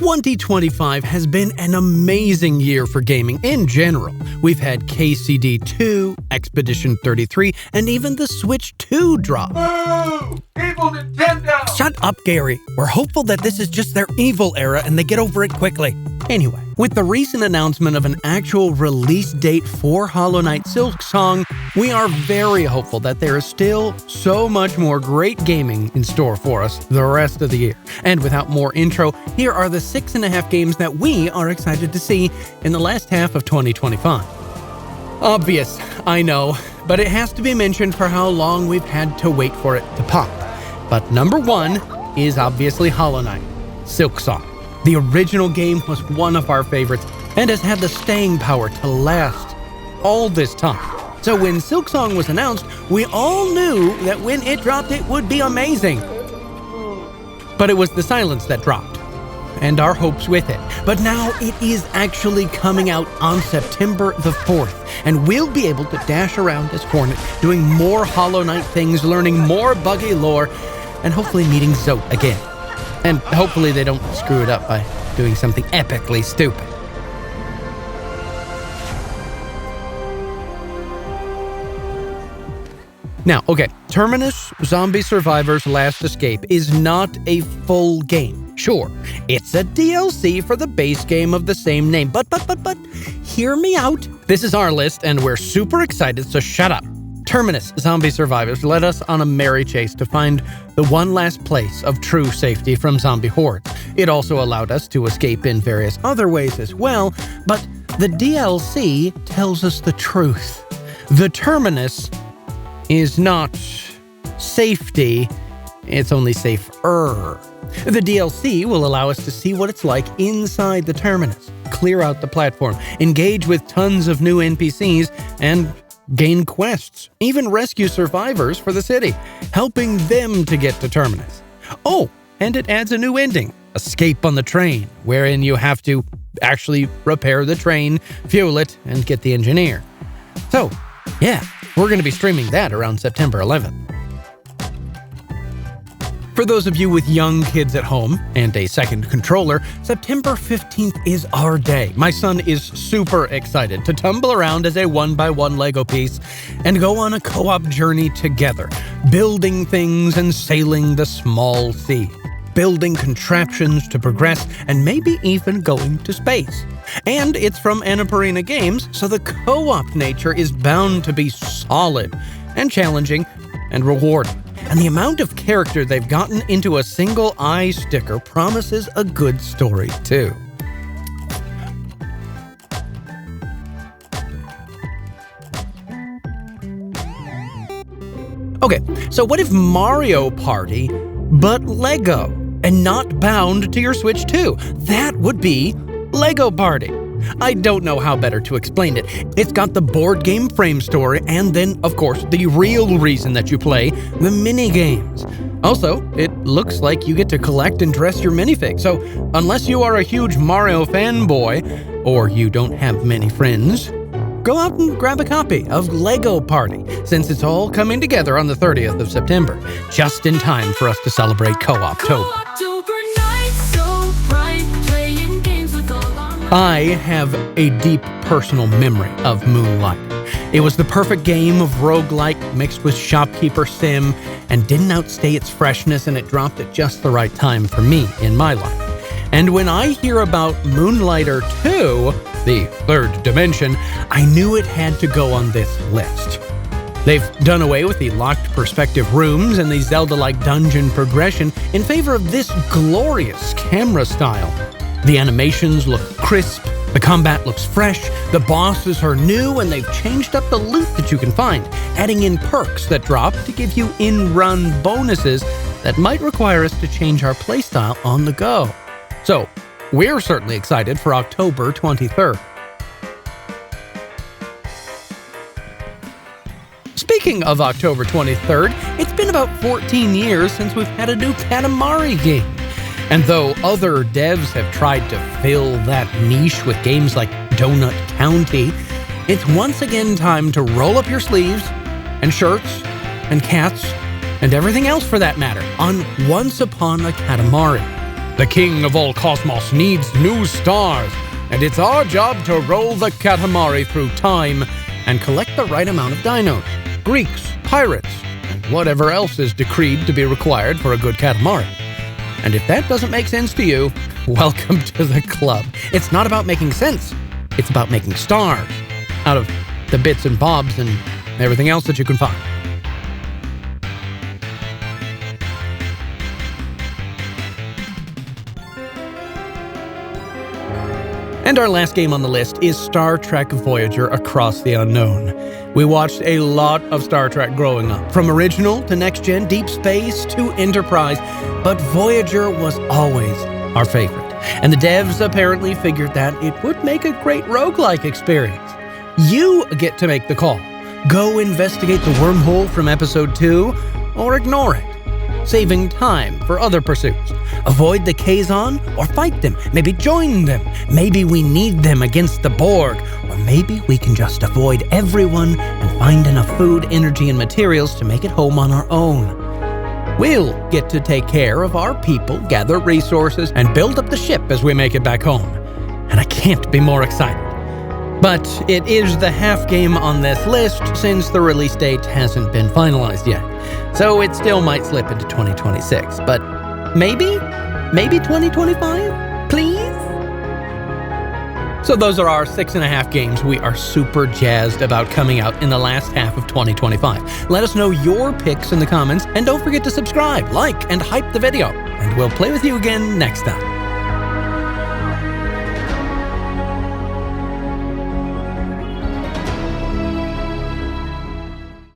2025 has been an amazing year for gaming in general. We've had KCD 2, Expedition 33, and even the Switch 2 drop. Boo! Evil Nintendo! Shut up, Gary. We're hopeful that this is just their evil era and they get over it quickly. Anyway, with the recent announcement of an actual release date for Hollow Knight Silksong, we are very hopeful that there is still so much more great gaming in store for us the rest of the year. And without more intro, here are the 6.5 games that we are excited to see in the last half of 2025. Obvious, I know, but it has to be mentioned for how long we've had to wait for it to pop. But number one is obviously Hollow Knight Silksong. The original game was one of our favorites and has had the staying power to last all this time. So when Silksong was announced, we all knew that when it dropped, it would be amazing. But it was the silence that dropped, and our hopes with it. But now it is actually coming out on September the 4th, and we'll be able to dash around as Hornet, doing more Hollow Knight things, learning more buggy lore, and hopefully meeting Zote again. And hopefully they don't screw it up by doing something epically stupid. Now, okay, Terminus Zombie Survivor's Last Escape is not a full game. Sure, it's a DLC for the base game of the same name, but, hear me out. This is our list, and we're super excited, so shut up. Terminus Zombie Survivors led us on a merry chase to find the one last place of true safety from zombie hordes. It also allowed us to escape in various other ways as well, but the DLC tells us the truth. The Terminus is not safety, it's only safer. The DLC will allow us to see what it's like inside the Terminus, clear out the platform, engage with tons of new NPCs, and gain quests, even rescue survivors for the city, helping them to get to Terminus. Oh, and it adds a new ending, Escape on the Train, wherein you have to actually repair the train, fuel it, and get the engineer. So, yeah, we're going to be streaming that around September 11th. For those of you with young kids at home and a second controller, September 15th is our day. My son is super excited to tumble around as a 1x1 Lego piece and go on a co-op journey together, building things and sailing the small sea, building contraptions to progress, and maybe even going to space. And it's from Annapurna Games, so the co-op nature is bound to be solid and challenging and rewarding. And the amount of character they've gotten into a single eye sticker promises a good story, too. Okay, so what if Mario Party, but Lego, and not bound to your Switch 2? That would be Lego Party. I don't know how better to explain it. It's got the board game frame story, and then, of course, the real reason that you play, the mini-games. Also, it looks like you get to collect and dress your minifig, so unless you are a huge Mario fanboy, or you don't have many friends, go out and grab a copy of Lego Party, since it's all coming together on the 30th of September, just in time for us to celebrate Co-Optober. I have a deep personal memory of Moonlight. It was the perfect game of roguelike mixed with shopkeeper sim and didn't outstay its freshness, and it dropped at just the right time for me in my life. And when I hear about Moonlighter 2, the third dimension, I knew it had to go on this list. They've done away with the locked perspective rooms and the Zelda-like dungeon progression in favor of this glorious camera style. The animations look crisp, the combat looks fresh, the bosses are new, and they've changed up the loot that you can find, adding in perks that drop to give you in-run bonuses that might require us to change our playstyle on the go. So, we're certainly excited for October 23rd. Speaking of October 23rd, it's been about 14 years since we've had a new Katamari game. And though other devs have tried to fill that niche with games like Donut County, it's once again time to roll up your sleeves and shirts and cats and everything else for that matter on Once Upon a Katamari. The king of all cosmos needs new stars, and it's our job to roll the Katamari through time and collect the right amount of dinos, Greeks, pirates, and whatever else is decreed to be required for a good Katamari. And if that doesn't make sense to you, welcome to the club. It's not about making sense. It's about making stars out of the bits and bobs and everything else that you can find. And our last game on the list is Star Trek Voyager Across the Unknown. We watched a lot of Star Trek growing up, from original to next gen, Deep Space to Enterprise, but Voyager was always our favorite. And the devs apparently figured that it would make a great roguelike experience. You get to make the call. Go investigate the wormhole from episode 2, or ignore it, saving time for other pursuits. Avoid the Kazon or fight them. Maybe join them. Maybe we need them against the Borg. Or maybe we can just avoid everyone and find enough food, energy, and materials to make it home on our own. We'll get to take care of our people, gather resources, and build up the ship as we make it back home. And I can't be more excited. But it is the half game on this list since the release date hasn't been finalized yet. So it still might slip into 2026, but maybe 2025, please? So those are our 6.5 games we are super jazzed about coming out in the last half of 2025. Let us know your picks in the comments, and don't forget to subscribe, like, and hype the video, and we'll play with you again next time.